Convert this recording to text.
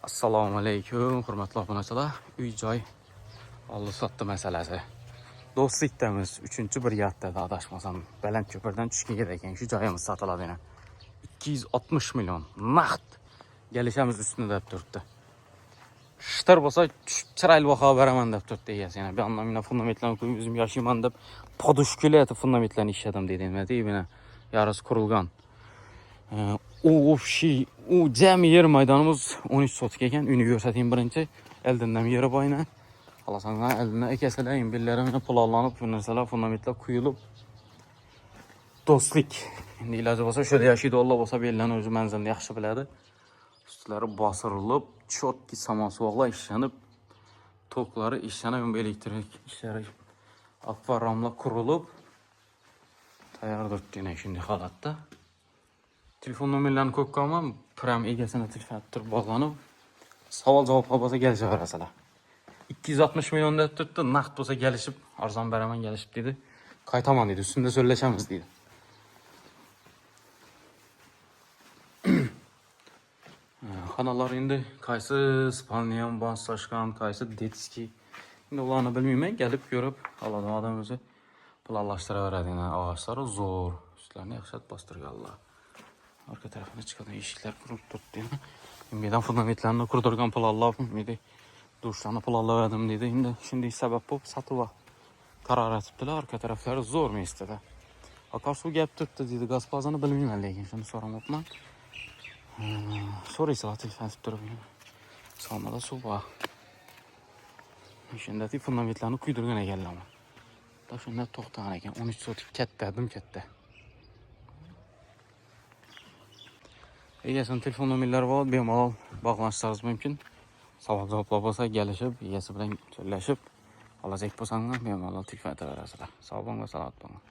Assalomu alaykum, hurmatli obunachilar. Uy-joy oldi-sotdi masalasi. Do'stlikdamiz 3-brigadada adashmasam, Balandko'pirdan tushgan ekan. Shu joyimiz sotiladi yana. 260 million naqd. Kelishamiz ustida deb turibdi. Shtar bo'lsa, chiroyli baho beraman deb turibdi egasi. Yana bir andan mina fundamentlarni qo'yib o'zim yashayman deb podushkalar fundamentlarni ishladim dedi. Nima deyman? Yarısı qurilgan. U jami yer maydonimiz 13 sotik ekan. Uni ko'rsatayım birinchi. Eldindan yeri boyna. Xolasanlar eldinden ekesalar, imbillarni pulollanib, bu narsalar fundamentlar quyilib. Do'stlik. Endi iloji bo'lsa shunday yashaydi, Alloh bo'lsa bellarni o'zi manzilni yaxshi biladi. Ustlari bosirilib, chotki samosuvoqlar ishlanib, toklari ishlanib, elektrik ishlari akvaramlar qurilib tayyordir degan shunday holatda. Telefon nomerlarini ko'p qolmam, pram egasini telefon turib bog'lanib, savol-javoblar bo'lsa kelishaverasizlar. 260 million deb turibdi, naqd bo'lsa kelishib, arzon beraman kelishib dedi. Qaytaman dedi, ustida so'zlashamiz dedi. Xonalar endi qaysi Spaniyan bosashgan, qaysi detski. Endi ularni bilmayman, kelib ko'rib, Alloh odam o'zi planlashtiraveradi. Ağaçları zo'r, ustlarini yaxshi bostirganlar. Arka tarafına çıkan eshiklar qurib turibdi. Mendan fundamentlarni qurdirgan planlar, meni duşlarni planladim dedi. Endi shunday sabab bo'lib sotib qaror etibdilar. Arka taraflari zo'r mestada. Akarsuv gap turibdi dedi. Gaz plazani bilmayman, lekin shuni so'ramoqman. So'raysizlar telefon turib. Sonada suv bor. Shundaki fundamentlarni quydirgan ekanlar. Shunda to'xtagan ekan. 13 sotik katta, dim katta. Egasini telefon nomerlari bor, bemalol bog'lanishingiz mumkin. Savol-javoblar bo'lsa kelishib, egasi bilan so'zlashib, olajak bo'lsangiz bemalol telefon qilaverasizlar. Sog' bo'ling va salomat bo'ling.